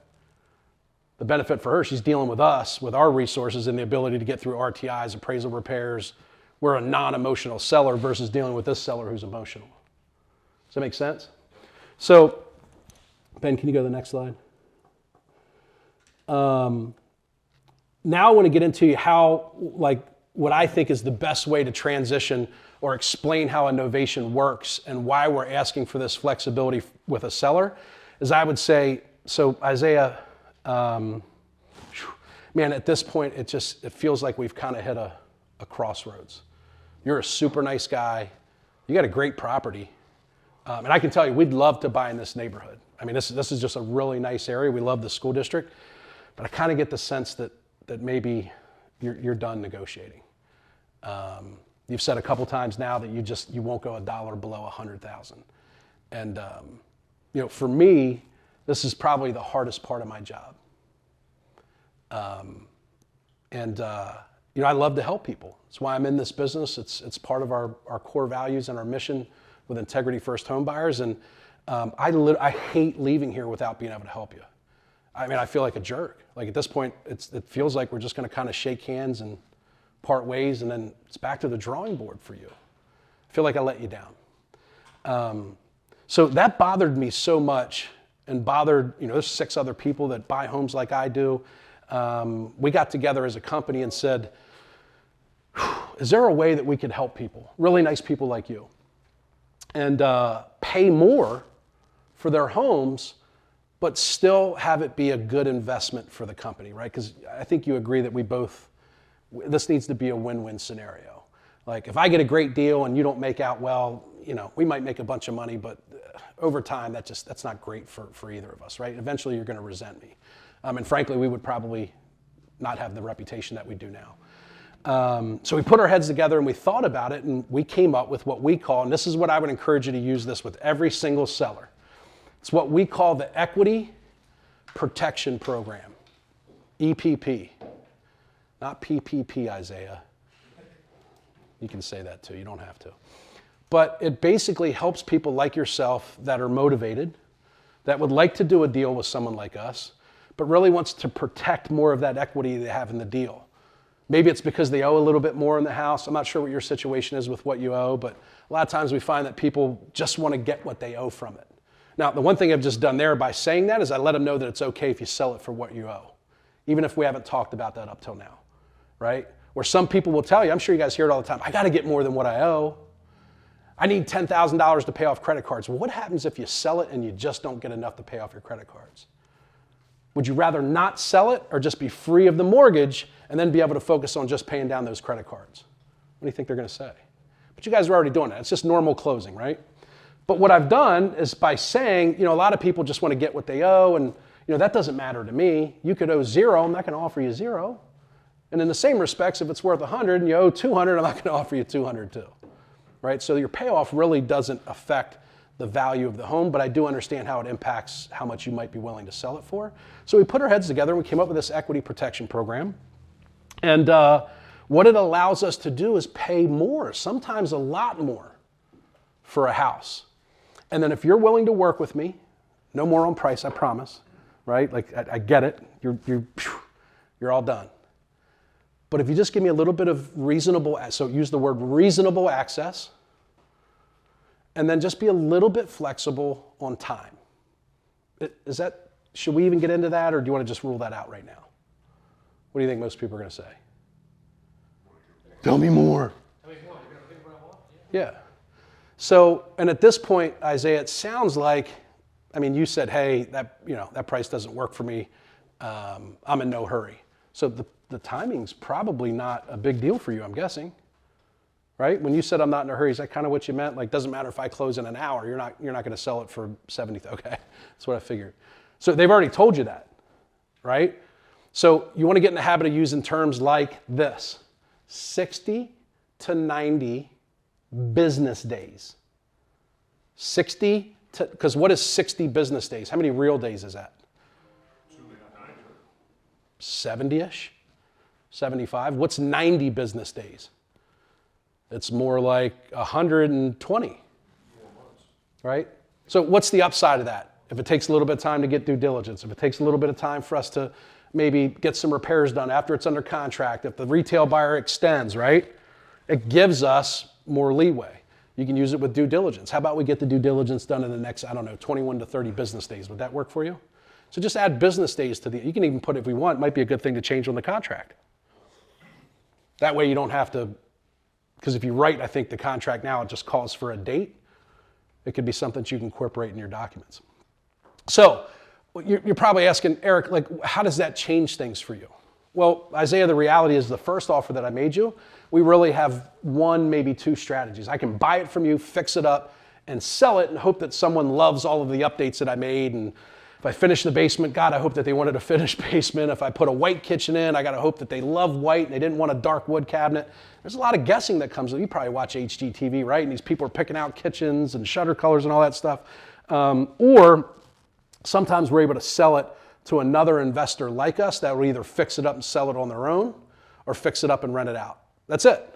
The benefit for her, she's dealing with us, with our resources and the ability to get through RTIs, appraisal repairs. We're a non-emotional seller versus dealing with this seller who's emotional. Does that make sense? So, Ben, can you go to the next slide? Now I want to get into how, like, what I think is the best way to transition or explain how a novation works and why we're asking for this flexibility with a seller, is I would say, so Isaiah, man, at this point, it feels like we've kind of hit a crossroads. You're a super nice guy. You got a great property. And I can tell you, we'd love to buy in this neighborhood. I mean, this is just a really nice area. We love the school district. But I kind of get the sense that maybe you're done negotiating. You've said a couple times now that you won't go a dollar below 100,000. And, for me, this is probably the hardest part of my job. I love to help people. That's why I'm in this business. It's part of our core values and our mission with Integrity First Home Buyers. And I hate leaving here without being able to help you. I mean, I feel like a jerk. Like at this point, it feels like we're just going to kind of shake hands and part ways, and then it's back to the drawing board for you. I feel like I let you down. So that bothered me so much, and bothered, there's 6 other people that buy homes like I do. We got together as a company and said, is there a way that we could help people, really nice people like you, and pay more for their homes, but still have it be a good investment for the company, right? Because I think you agree that this needs to be a win-win scenario. Like if I get a great deal and you don't make out well, we might make a bunch of money, but over time, that's not great for either of us, right? Eventually, you're going to resent me. And frankly, we would probably not have the reputation that we do now. So we put our heads together and we thought about it, and we came up with what we call, and this is what I would encourage you to use this with every single seller. It's what we call the Equity Protection Program, EPP. Not PPP, Isaiah. You can say that too, you don't have to. But it basically helps people like yourself that are motivated, that would like to do a deal with someone like us, but really wants to protect more of that equity they have in the deal. Maybe it's because they owe a little bit more in the house. I'm not sure what your situation is with what you owe, but a lot of times we find that people just want to get what they owe from it. Now, the one thing I've just done there by saying that is I let them know that it's okay if you sell it for what you owe, even if we haven't talked about that up till now, right? Where some people will tell you, I'm sure you guys hear it all the time, I got to get more than what I owe. I need $10,000 to pay off credit cards. Well, what happens if you sell it and you just don't get enough to pay off your credit cards? Would you rather not sell it or just be free of the mortgage and then be able to focus on just paying down those credit cards? What do you think they're going to say? But you guys are already doing that. It's just normal closing, right? But what I've done is by saying, a lot of people just want to get what they owe, and that doesn't matter to me. You could owe 0, I'm not going to offer you 0. And in the same respects, if it's worth 100 and you owe 200, I'm not going to offer you 200 too, right? So your payoff really doesn't affect the value of the home, but I do understand how it impacts how much you might be willing to sell it for. So we put our heads together and we came up with this equity protection program. And what it allows us to do is pay more, sometimes a lot more, for a house. And then if you're willing to work with me, no more on price, I promise, right? Like I get it, you're all done. But if you just give me a little bit of reasonable, so use the word reasonable access, and then just be a little bit flexible on time. Should we even get into that, or do you want to just rule that out right now? What do you think most people are going to say? Tell me more. I mean, what, you're gonna pick what I want? Yeah. Yeah. So, and at this point, Isaiah, it sounds like, I mean, you said, hey, that price doesn't work for me. I'm in no hurry. So the timing's probably not a big deal for you, I'm guessing. Right? When you said I'm not in a hurry, is that kind of what you meant? Like, doesn't matter if I close in an hour, you're not going to sell it for 70. Okay, that's what I figured. So they've already told you that, right? So you want to get in the habit of using terms like this: 60 to 90 business days. 60 to, because what is 60 business days? How many real days is that? 70-ish, 75. What's 90 business days? It's more like 120, right? So what's the upside of that? If it takes a little bit of time to get due diligence, if it takes a little bit of time for us to maybe get some repairs done after it's under contract, if the retail buyer extends, right? It gives us more leeway. You can use it with due diligence. How about we get the due diligence done in the next, 21 to 30 business days? Would that work for you? So just add business days to you can even put, if we want, it might be a good thing to change on the contract. That way you don't have to, because if you write, I think the contract now, it just calls for a date. It could be something that you can incorporate in your documents. So you're probably asking, Eric, like, how does that change things for you? Well, Isaiah, the reality is the first offer that I made you, we really have one, maybe two strategies. I can buy it from you, fix it up, and sell it and hope that someone loves all of the updates that I made. And if I finish the basement, God, I hope that they wanted a finished basement. If I put a white kitchen in, I got to hope that they love white and they didn't want a dark wood cabinet. There's a lot of guessing that comes with it. You probably watch HGTV, right? And these people are picking out kitchens and shutter colors and all that stuff. Or sometimes we're able to sell it to another investor like us that will either fix it up and sell it on their own or fix it up and rent it out. That's it.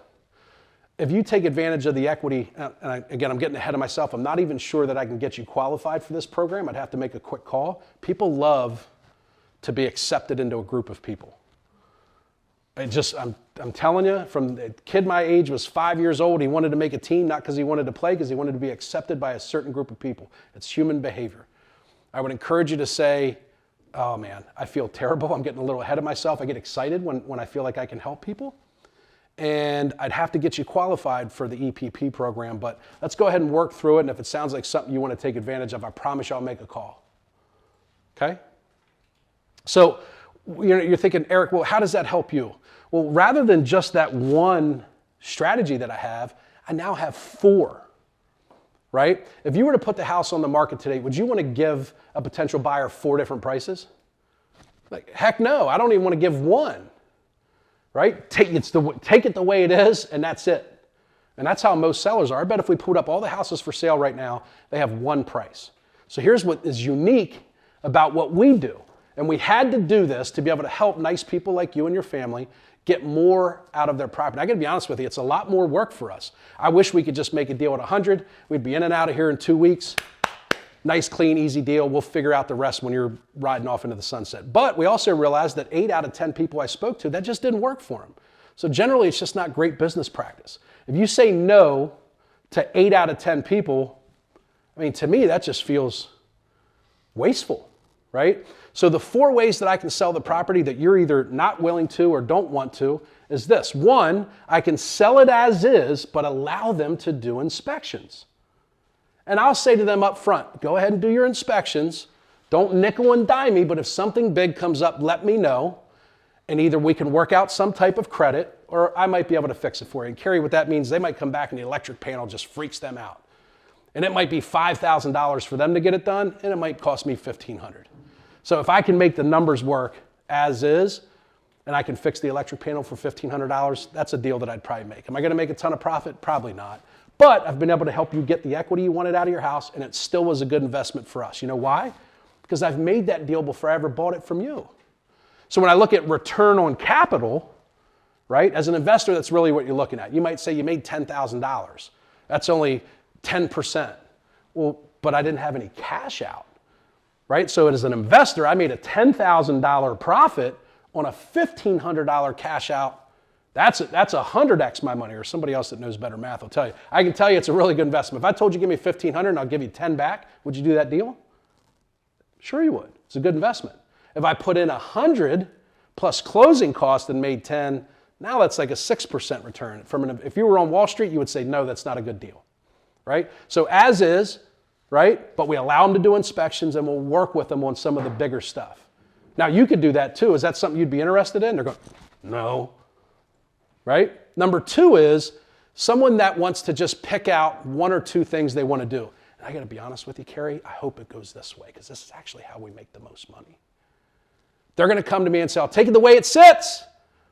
If you take advantage of the equity, again, I'm getting ahead of myself. I'm not even sure that I can get you qualified for this program. I'd have to make a quick call. People love to be accepted into a group of people. I'm telling you, from a kid my age was 5 years old, he wanted to make a team, not because he wanted to play, because he wanted to be accepted by a certain group of people. It's human behavior. I would encourage you to say, oh man, I feel terrible. I'm getting a little ahead of myself. I get excited when I feel like I can help people. And I'd have to get you qualified for the EPP program, but let's go ahead and work through it. And if it sounds like something you want to take advantage of, I promise you I'll make a call. Okay? So you're thinking, Eric, well, how does that help you? Well, rather than just that one strategy that I have, I now have 4, right? If you were to put the house on the market today, would you want to give a potential buyer 4 different prices? Like, heck no, I don't even want to give one, right? Take it the way it is, and that's it. And that's how most sellers are. I bet if we put up all the houses for sale right now, they have one price. So here's what is unique about what we do. And we had to do this to be able to help nice people like you and your family get more out of their property. I got to be honest with you, it's a lot more work for us. I wish we could just make a deal at 100. We'd be in and out of here in 2 weeks. Nice, clean, easy deal. We'll figure out the rest when you're riding off into the sunset. But we also realized that 8 out of 10 people I spoke to, that just didn't work for them. So generally, it's just not great business practice. If you say no to 8 out of 10 people, I mean, to me, that just feels wasteful, right? So the 4 ways that I can sell the property that you're either not willing to or don't want to is this. 1, I can sell it as is, but allow them to do inspections. And I'll say to them up front, go ahead and do your inspections. Don't nickel and dime me, but if something big comes up, let me know. And either we can work out some type of credit or I might be able to fix it for you. And Carrie, what that means, they might come back and the electric panel just freaks them out. And it might be $5,000 for them to get it done, and it might cost me $1,500. So if I can make the numbers work as is, and I can fix the electric panel for $1,500, that's a deal that I'd probably make. Am I going to make a ton of profit? Probably not. But I've been able to help you get the equity you wanted out of your house, and it still was a good investment for us. You know why? Because I've made that deal before I ever bought it from you. So when I look at return on capital, right, as an investor, that's really what you're looking at. You might say you made $10,000. That's only 10%. Well, but I didn't have any cash out, right? So as an investor, I made a $10,000 profit on a $1,500 cash out. That's 100x my money, or somebody else that knows better math will tell you. I can tell you it's a really good investment. If I told you give me $1,500 and I'll give you 10 back, would you do that deal? Sure you would. It's a good investment. If I put in 100 plus closing costs and made 10, Now that's like a 6% return. If you were on Wall Street, you would say, no, that's not a good deal, right? So as is, right? But we allow them to do inspections and we'll work with them on some of the bigger stuff. Now you could do that too. Is that something you'd be interested in? They're going, no, right? Number 2 is someone that wants to just pick out 1 or 2 things they want to do. And I got to be honest with you, Carrie, I hope it goes this way because this is actually how we make the most money. They're going to come to me and say, I'll take it the way it sits,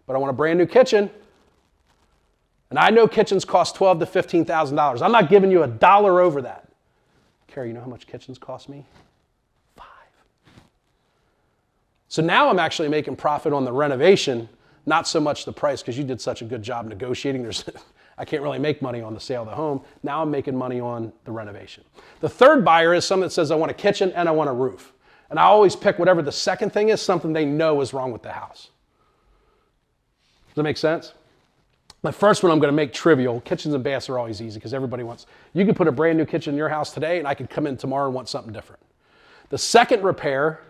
but I want a brand new kitchen. And I know kitchens cost $12,000 to $15,000. I'm not giving you a dollar over that. Carrie, you know how much kitchens cost me? 5. So now I'm actually making profit on the renovation, not so much the price because you did such a good job negotiating. I can't really make money on the sale of the home. Now I'm making money on the renovation. The third buyer is someone that says, I want a kitchen and I want a roof. And I always pick whatever the second thing is, something they know is wrong with the house. Does that make sense? The first one I'm going to make trivial. Kitchens and baths are always easy because everybody wants. You could put a brand new kitchen in your house today and I could come in tomorrow and want something different. The second repair,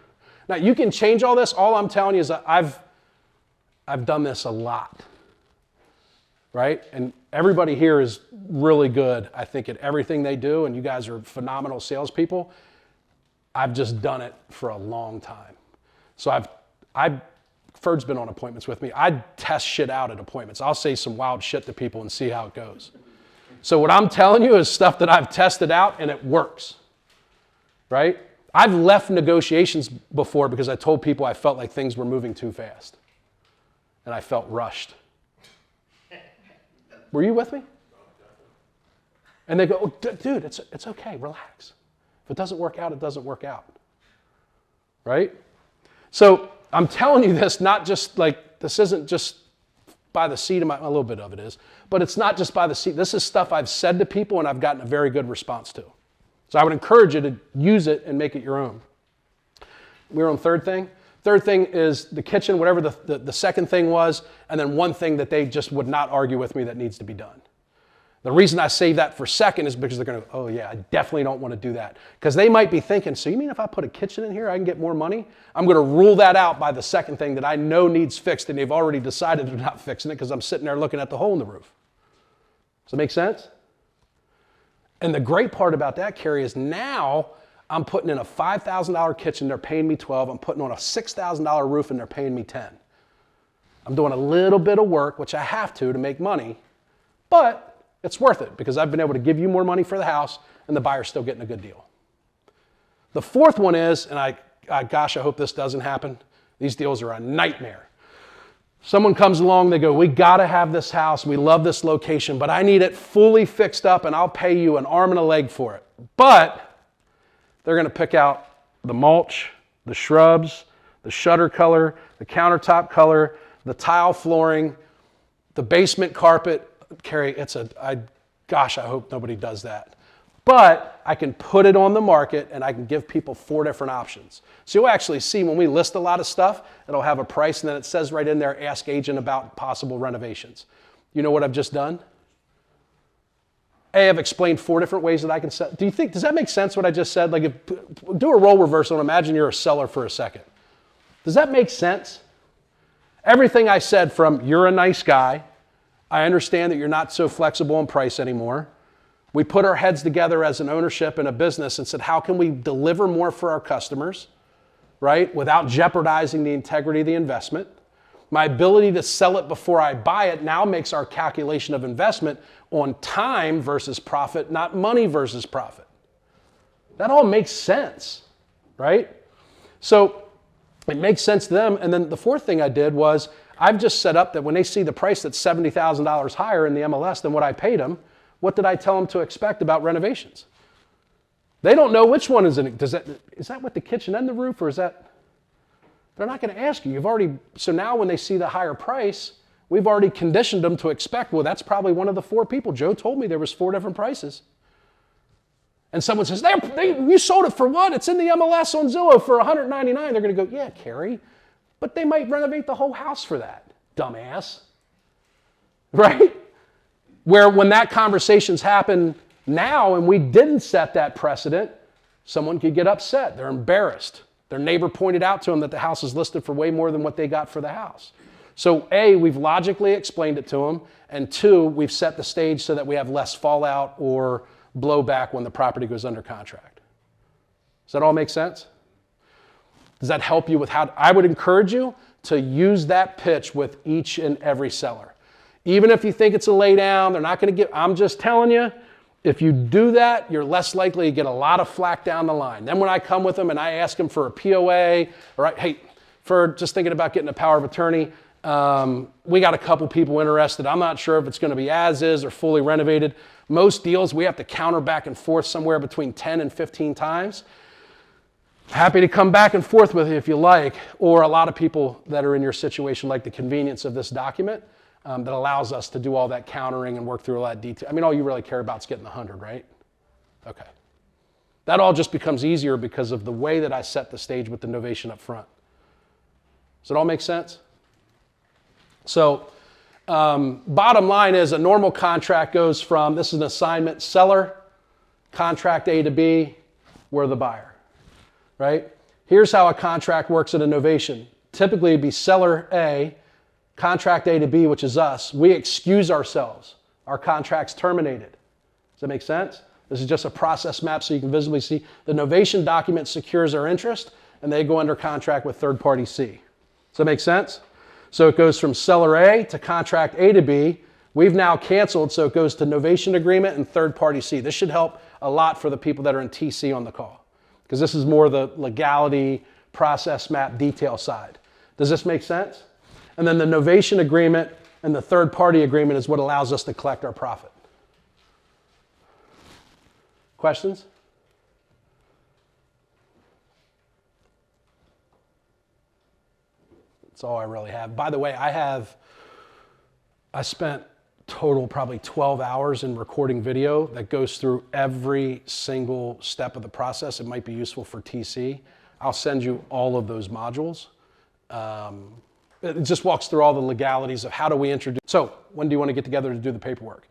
now you can change all this. All I'm telling you is that I've done this a lot, right? And everybody here is really good, I think, at everything they do, and you guys are phenomenal salespeople. I've just done it for a long time. So Ferd's been on appointments with me. I test shit out at appointments. I'll say some wild shit to people and see how it goes. So what I'm telling you is stuff that I've tested out and it works, right? I've left negotiations before because I told people I felt like things were moving too fast and I felt rushed. Were you with me? And they go, oh, dude, it's okay, relax. If it doesn't work out, it doesn't work out, right? So I'm telling you this, not just like, this isn't just by the seat of a little bit of it is, but it's not just by the seat. This is stuff I've said to people and I've gotten a very good response to. So I would encourage you to use it and make it your own. We're on third thing. Third thing is the kitchen, whatever the second thing was, and then one thing that they just would not argue with me that needs to be done. The reason I save that for second is because they're going to, oh yeah, I definitely don't want to do that. Because they might be thinking, so you mean if I put a kitchen in here, I can get more money? I'm going to rule that out by the second thing that I know needs fixed, and they've already decided they're not fixing it because I'm sitting there looking at the hole in the roof. Does that make sense? And the great part about that, Carrie, is now I'm putting in a $5,000 kitchen, they're paying me $12,000. I'm putting on a $6,000 roof and they're paying me $10,000. I'm doing a little bit of work, which I have to make money, but it's worth it because I've been able to give you more money for the house and the buyer's still getting a good deal. The fourth one is, and gosh, I hope this doesn't happen. These deals are a nightmare. Someone comes along, they go, we got to have this house. We love this location, but I need it fully fixed up and I'll pay you an arm and a leg for it. But they're going to pick out the mulch, the shrubs, the shutter color, the countertop color, the tile flooring, the basement carpet. Carrie, gosh, I hope nobody does that. But I can put it on the market and I can give people 4 different options. So you'll actually see when we list a lot of stuff, it'll have a price and then it says right in there, ask agent about possible renovations. You know what I've just done? I've explained 4 different ways that I can sell. Does that make sense what I just said? Like, do a role reversal and imagine you're a seller for a second. Does that make sense? Everything I said from you're a nice guy, I understand that you're not so flexible in price anymore. We put our heads together as an ownership and a business and said, how can we deliver more for our customers, right? Without jeopardizing the integrity of the investment. My ability to sell it before I buy it now makes our calculation of investment on time versus profit, not money versus profit. That all makes sense, right? So it makes sense to them. And then the fourth thing I did was I've just set up that when they see the price that's $70,000 higher in the MLS than what I paid them, what did I tell them to expect about renovations? They don't know which one is it. Is that with the kitchen and the roof, or is that? They're not going to ask you. So now when they see the higher price, we've already conditioned them to expect, well, that's probably one of the 4 people. Joe told me there was 4 different prices. And someone says, you sold it for what? It's in the MLS on Zillow for $199. They're going to go, yeah, Carrie, but they might renovate the whole house for that, dumbass. Right? Where when that conversation's happened now and we didn't set that precedent, someone could get upset. They're embarrassed. Their neighbor pointed out to them that the house is listed for way more than what they got for the house. So A, we've logically explained it to them, and two, we've set the stage so that we have less fallout or blowback when the property goes under contract. Does that all make sense? Does that help you with how? I would encourage you to use that pitch with each and every seller. Even if you think it's a lay down, they're not going to get, I'm just telling you, if you do that, you're less likely to get a lot of flack down the line. Then when I come with them and I ask them for a POA, or hey, for just thinking about getting a power of attorney, we got a couple people interested. I'm not sure if it's going to be as is or fully renovated. Most deals we have to counter back and forth somewhere between 10 and 15 times. Happy to come back and forth with you if you like, or a lot of people that are in your situation like the convenience of this document that allows us to do all that countering and work through all that detail. I mean, all you really care about is getting the 100, right? Okay. That all just becomes easier because of the way that I set the stage with the novation up front. Does it all make sense? So bottom line is a normal contract goes from, this is an assignment, seller, contract A to B, we're the buyer, right? Here's how a contract works at a novation. Typically it'd be seller A, contract A to B, which is us. We excuse ourselves. Our contract's terminated. Does that make sense? This is just a process map so you can visibly see. The novation document secures our interest and they go under contract with third party C. Does that make sense? So it goes from seller A to contract A to B. We've now canceled, so it goes to novation agreement and third party C. This should help a lot for the people that are in TC on the call, because this is more the legality, process map, detail side. Does this make sense? And then the novation agreement and the third party agreement is what allows us to collect our profit. Questions? That's all I really have. By the way, I spent total probably 12 hours in recording video that goes through every single step of the process. It might be useful for TC. I'll send you all of those modules. It just walks through all the legalities of how do we introduce. So when do you want to get together to do the paperwork?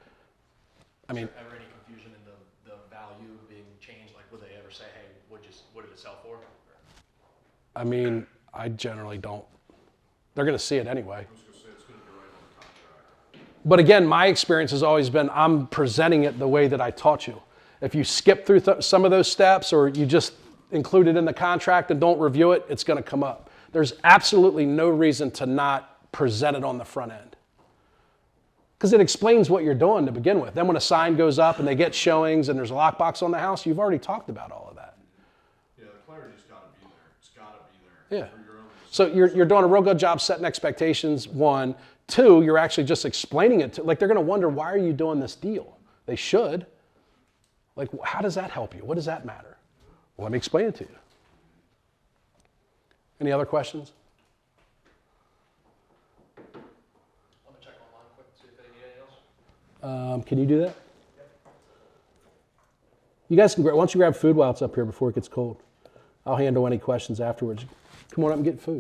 I mean, Ever any confusion in the value being changed? Like, would they ever say, hey, what did it sell for? I mean, I generally don't. They're going to see it anyway. I was going to say, it's going to be right on the contract. But again, my experience has always been I'm presenting it the way that I taught you. If you skip through some of those steps or you just include it in the contract and don't review it, it's going to come up. There's absolutely no reason to not present it on the front end, because it explains what you're doing to begin with. Then when a sign goes up and they get showings and there's a lockbox on the house, you've already talked about all of that. Yeah, the clarity's got to be there. It's got to be there. Yeah. For your own. So you're doing a real good job setting expectations, one. Two, you're actually just explaining it to, like, they're going to wonder, why are you doing this deal? They should. Like, how does that help you? What does that matter? Well, let me explain it to you. Any other questions? Want to check online quick, see if they need anything else? Can you do that? You guys can why don't you grab food while it's up here before it gets cold? I'll handle any questions afterwards. Come on up and get food.